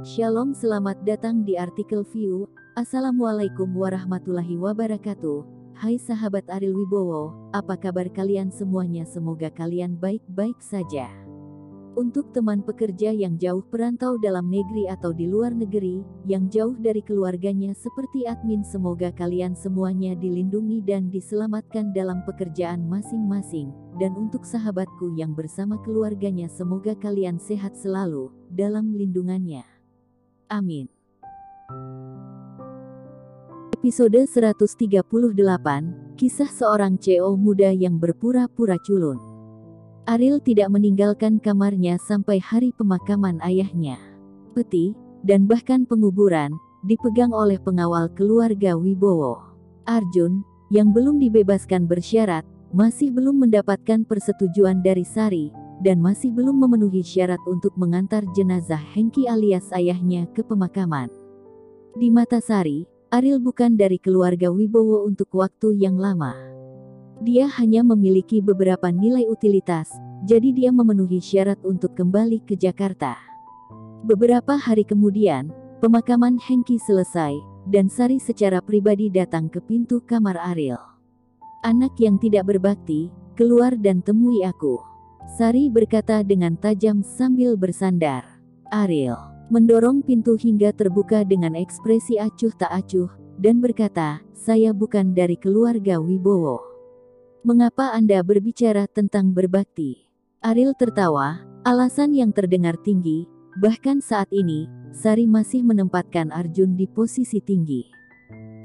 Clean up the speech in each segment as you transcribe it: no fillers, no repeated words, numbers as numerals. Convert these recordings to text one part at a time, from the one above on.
Shalom, selamat datang di artikel View. Assalamualaikum warahmatullahi wabarakatuh. Hai sahabat Ariel Wibowo, apa kabar kalian semuanya? Semoga kalian baik-baik saja. Untuk teman pekerja yang jauh perantau dalam negeri atau di luar negeri, yang jauh dari keluarganya seperti admin, semoga kalian semuanya dilindungi dan diselamatkan dalam pekerjaan masing-masing. Dan untuk sahabatku yang bersama keluarganya, semoga kalian sehat selalu dalam lindungannya. Amin. Episode 138, Kisah Seorang CEO Muda yang Berpura-pura Culun. Ariel tidak meninggalkan kamarnya sampai hari pemakaman ayahnya. Peti, dan bahkan penguburan, dipegang oleh pengawal keluarga Wibowo. Arjun, yang belum dibebaskan bersyarat, masih belum mendapatkan persetujuan dari Sari, dan masih belum memenuhi syarat untuk mengantar jenazah Hengki alias ayahnya ke pemakaman. Di mata Sari, Ariel bukan dari keluarga Wibowo untuk waktu yang lama. Dia hanya memiliki beberapa nilai utilitas, jadi dia memenuhi syarat untuk kembali ke Jakarta. Beberapa hari kemudian, pemakaman Hengki selesai, dan Sari secara pribadi datang ke pintu kamar Ariel. "Anak yang tidak berbakti, keluar dan temui aku," Sari berkata dengan tajam sambil bersandar. Ariel mendorong pintu hingga terbuka dengan ekspresi acuh tak acuh, dan berkata, "Saya bukan dari keluarga Wibowo. Mengapa Anda berbicara tentang berbakti?" Ariel tertawa, alasan yang terdengar tinggi. Bahkan saat ini, Sari masih menempatkan Arjun di posisi tinggi.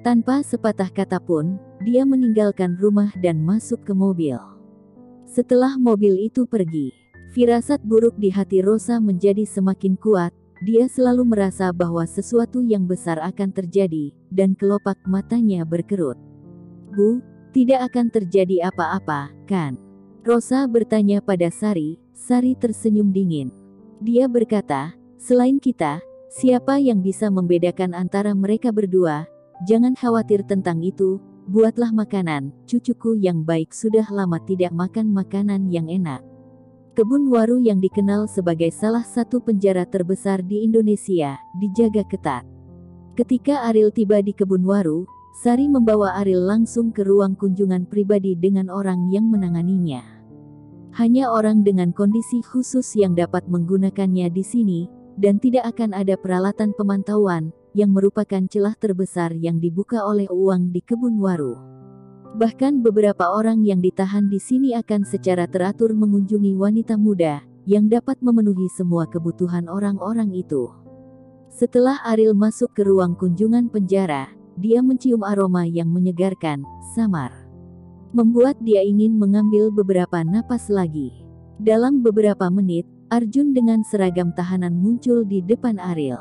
Tanpa sepatah kata pun, dia meninggalkan rumah dan masuk ke mobil. Setelah mobil itu pergi, firasat buruk di hati Rosa menjadi semakin kuat. Dia selalu merasa bahwa sesuatu yang besar akan terjadi, dan kelopak matanya berkerut. "Bu, tidak akan terjadi apa-apa, kan?" Rosa bertanya pada Sari. Sari tersenyum dingin. Dia berkata, "Selain kita, siapa yang bisa membedakan antara mereka berdua? Jangan khawatir tentang itu. Buatlah makanan, cucuku yang baik sudah lama tidak makan makanan yang enak." Kebun Waru yang dikenal sebagai salah satu penjara terbesar di Indonesia, dijaga ketat. Ketika Ariel tiba di Kebun Waru, Sari membawa Ariel langsung ke ruang kunjungan pribadi dengan orang yang menanganinya. Hanya orang dengan kondisi khusus yang dapat menggunakannya di sini, dan tidak akan ada peralatan pemantauan, yang merupakan celah terbesar yang dibuka oleh uang di Kebun Waru. Bahkan beberapa orang yang ditahan di sini akan secara teratur mengunjungi wanita muda, yang dapat memenuhi semua kebutuhan orang-orang itu. Setelah Ariel masuk ke ruang kunjungan penjara, dia mencium aroma yang menyegarkan, samar. Membuat dia ingin mengambil beberapa napas lagi. Dalam beberapa menit, Arjun dengan seragam tahanan muncul di depan Ariel.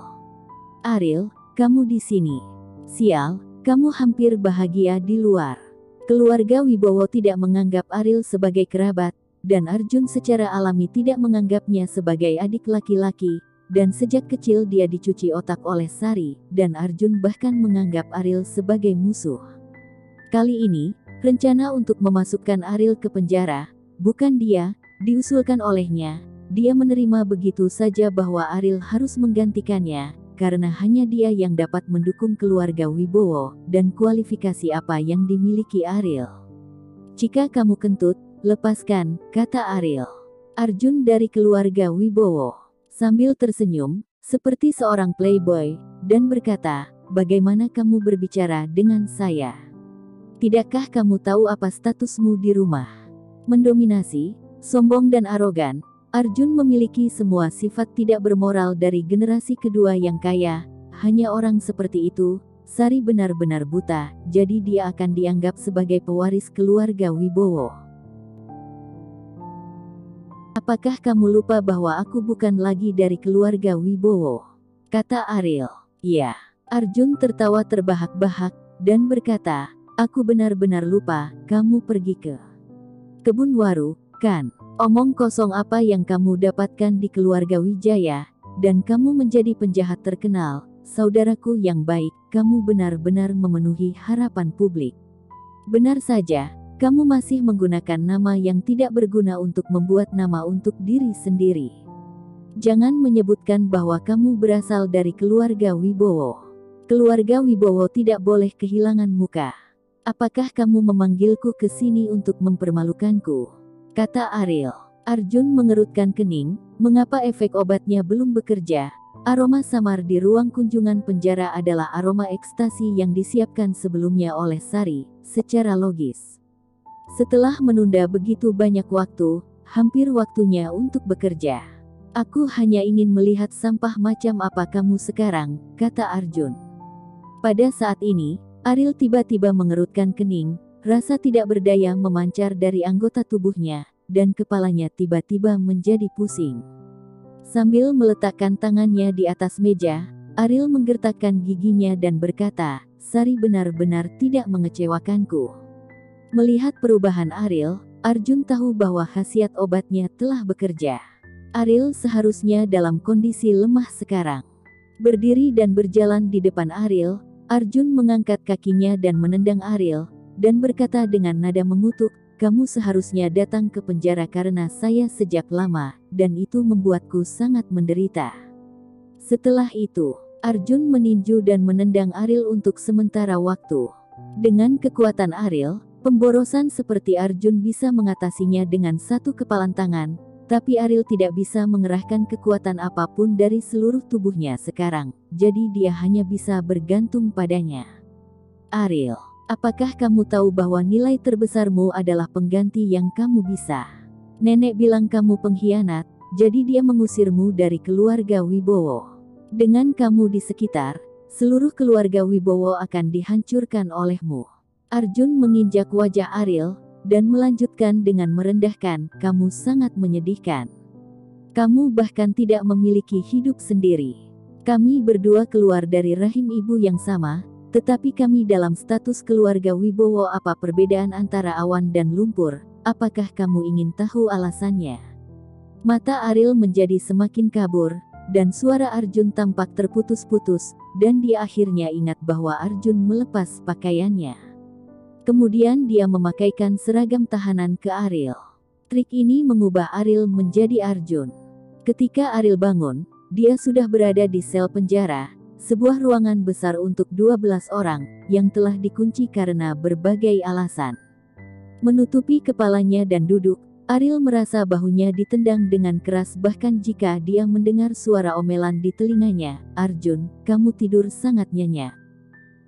"Ariel, kamu di sini. Sial, kamu hampir bahagia di luar." Keluarga Wibowo tidak menganggap Ariel sebagai kerabat, dan Arjun secara alami tidak menganggapnya sebagai adik laki-laki, dan sejak kecil dia dicuci otak oleh Sari, dan Arjun bahkan menganggap Ariel sebagai musuh. Kali ini, rencana untuk memasukkan Ariel ke penjara, bukan dia, diusulkan olehnya. Dia menerima begitu saja bahwa Ariel harus menggantikannya, karena hanya dia yang dapat mendukung keluarga Wibowo, dan kualifikasi apa yang dimiliki Ariel. "Jika kamu kentut, lepaskan," kata Ariel. Arjun dari keluarga Wibowo, sambil tersenyum, seperti seorang playboy, dan berkata, "Bagaimana kamu berbicara dengan saya? Tidakkah kamu tahu apa statusmu di rumah?" Mendominasi, sombong dan arogan, Arjun memiliki semua sifat tidak bermoral dari generasi kedua yang kaya. Hanya orang seperti itu, Sari benar-benar buta, jadi dia akan dianggap sebagai pewaris keluarga Wibowo. "Apakah kamu lupa bahwa aku bukan lagi dari keluarga Wibowo?" kata Ariel. "Ya." Arjun tertawa terbahak-bahak, dan berkata, "Aku benar-benar lupa, kamu pergi ke Kebun Waru, kan? Omong kosong apa yang kamu dapatkan di keluarga Wijaya, dan kamu menjadi penjahat terkenal, saudaraku yang baik, kamu benar-benar memenuhi harapan publik. Benar saja, kamu masih menggunakan nama yang tidak berguna untuk membuat nama untuk diri sendiri. Jangan menyebutkan bahwa kamu berasal dari keluarga Wibowo. Keluarga Wibowo tidak boleh kehilangan muka. Apakah kamu memanggilku ke sini untuk mempermalukanku? Kata Ariel. Arjun mengerutkan kening, mengapa efek obatnya belum bekerja? Aroma samar di ruang kunjungan penjara adalah aroma ekstasi yang disiapkan sebelumnya oleh Sari, secara logis. Setelah menunda begitu banyak waktu, hampir waktunya untuk bekerja. Aku hanya ingin melihat sampah macam apa kamu sekarang, kata Arjun. Pada saat ini, Ariel tiba-tiba mengerutkan kening, rasa tidak berdaya memancar dari anggota tubuhnya, dan kepalanya tiba-tiba menjadi pusing. Sambil meletakkan tangannya di atas meja, Ariel menggertakkan giginya dan berkata, Sari benar-benar tidak mengecewakanku. Melihat perubahan Ariel, Arjun tahu bahwa khasiat obatnya telah bekerja. Ariel seharusnya dalam kondisi lemah sekarang. Berdiri dan berjalan di depan Ariel, Arjun mengangkat kakinya dan menendang Ariel, dan berkata dengan nada mengutuk, kamu seharusnya datang ke penjara karena saya sejak lama, dan itu membuatku sangat menderita. Setelah itu, Arjun meninju dan menendang Ariel untuk sementara waktu. Dengan kekuatan Ariel, pemborosan seperti Arjun bisa mengatasinya dengan satu kepalan tangan, tapi Ariel tidak bisa mengerahkan kekuatan apapun dari seluruh tubuhnya sekarang, jadi dia hanya bisa bergantung padanya. Ariel, apakah kamu tahu bahwa nilai terbesarmu adalah pengganti yang kamu bisa? Nenek bilang kamu pengkhianat, jadi dia mengusirmu dari keluarga Wibowo. Dengan kamu di sekitar, seluruh keluarga Wibowo akan dihancurkan olehmu. Arjun menginjak wajah Ariel, dan melanjutkan dengan merendahkan, kamu sangat menyedihkan. Kamu bahkan tidak memiliki hidup sendiri. Kami berdua keluar dari rahim ibu yang sama, tetapi kami dalam status keluarga Wibowo. Apa perbedaan antara awan dan lumpur? Apakah kamu ingin tahu alasannya? Mata Ariel menjadi semakin kabur, dan suara Arjun tampak terputus-putus, dan dia akhirnya ingat bahwa Arjun melepas pakaiannya. Kemudian dia memakaikan seragam tahanan ke Ariel. Trik ini mengubah Ariel menjadi Arjun. Ketika Ariel bangun, dia sudah berada di sel penjara, sebuah ruangan besar untuk 12 orang, yang telah dikunci karena berbagai alasan. Menutupi kepalanya dan duduk, Ariel merasa bahunya ditendang dengan keras bahkan jika dia mendengar suara omelan di telinganya, Arjun, kamu tidur sangat nyenyak.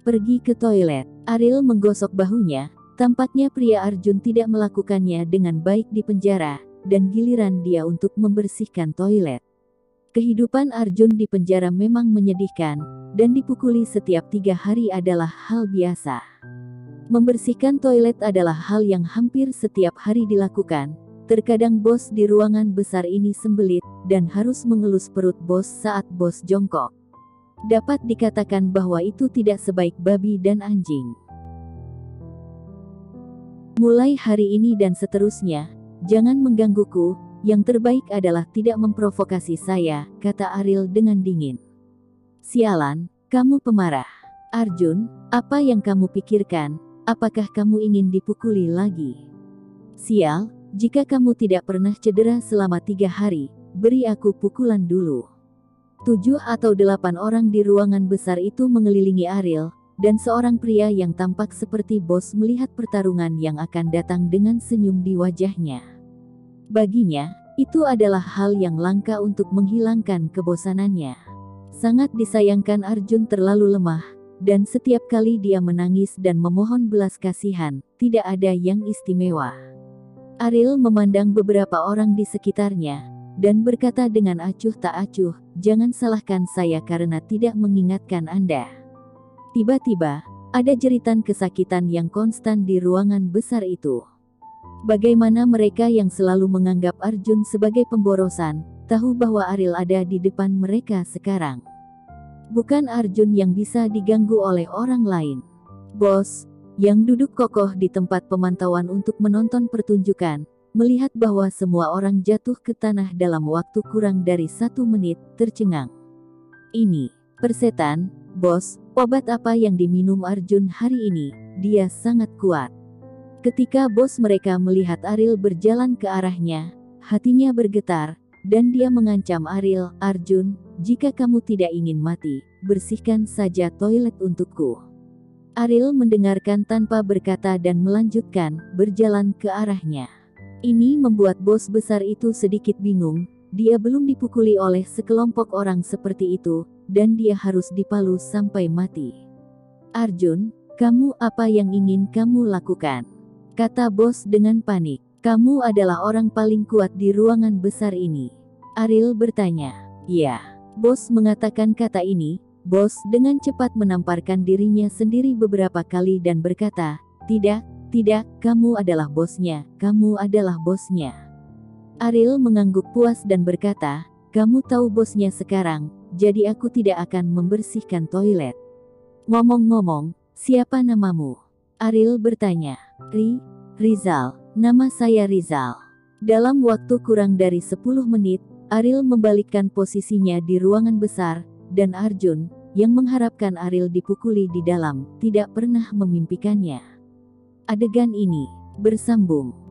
Pergi ke toilet. Ariel menggosok bahunya, tampaknya pria Arjun tidak melakukannya dengan baik di penjara, dan giliran dia untuk membersihkan toilet. Kehidupan Arjun di penjara memang menyedihkan, dan dipukuli setiap 3 hari adalah hal biasa. Membersihkan toilet adalah hal yang hampir setiap hari dilakukan. Terkadang bos di ruangan besar ini sembelit, dan harus mengelus perut bos saat bos jongkok. Dapat dikatakan bahwa itu tidak sebaik babi dan anjing. Mulai hari ini dan seterusnya, jangan menggangguku, yang terbaik adalah tidak memprovokasi saya, kata Ariel dengan dingin. Sialan, kamu pemarah. Arjun, apa yang kamu pikirkan? Apakah kamu ingin dipukuli lagi? Sial, jika kamu tidak pernah cedera selama 3 hari, beri aku pukulan dulu. 7 atau 8 orang di ruangan besar itu mengelilingi Ariel, dan seorang pria yang tampak seperti bos melihat pertarungan yang akan datang dengan senyum di wajahnya. Baginya, itu adalah hal yang langka untuk menghilangkan kebosanannya. Sangat disayangkan Arjun terlalu lemah, dan setiap kali dia menangis dan memohon belas kasihan, tidak ada yang istimewa. Ariel memandang beberapa orang di sekitarnya, dan berkata dengan acuh tak acuh, jangan salahkan saya karena tidak mengingatkan Anda. Tiba-tiba, ada jeritan kesakitan yang konstan di ruangan besar itu. Bagaimana mereka yang selalu menganggap Arjun sebagai pemborosan, tahu bahwa Ariel ada di depan mereka sekarang. Bukan Arjun yang bisa diganggu oleh orang lain. Bos, yang duduk kokoh di tempat pemantauan untuk menonton pertunjukan, melihat bahwa semua orang jatuh ke tanah dalam waktu kurang dari 1 menit, tercengang. Ini, persetan, bos, obat apa yang diminum Arjun hari ini? Dia sangat kuat. Ketika bos mereka melihat Ariel berjalan ke arahnya, hatinya bergetar, dan dia mengancam Ariel, "Arjun, jika kamu tidak ingin mati, bersihkan saja toilet untukku." Ariel mendengarkan tanpa berkata dan melanjutkan berjalan ke arahnya. Ini membuat bos besar itu sedikit bingung. Dia belum dipukuli oleh sekelompok orang seperti itu, dan dia harus dipalu sampai mati. "Arjun, kamu apa yang ingin kamu lakukan?" kata bos dengan panik. "Kamu adalah orang paling kuat di ruangan besar ini." Ariel bertanya. "Ya." Bos mengatakan kata ini. Bos dengan cepat menamparkan dirinya sendiri beberapa kali dan berkata, "Tidak, tidak, kamu adalah bosnya, kamu adalah bosnya." Ariel mengangguk puas dan berkata, "Kamu tahu bosnya sekarang, jadi aku tidak akan membersihkan toilet." "Ngomong-ngomong, siapa namamu?" Ariel bertanya. Rizal, nama saya Rizal." Dalam waktu kurang dari 10 menit, Ariel membalikkan posisinya di ruangan besar, dan Arjun, yang mengharapkan Ariel dipukuli di dalam, tidak pernah memimpikannya. Adegan ini bersambung.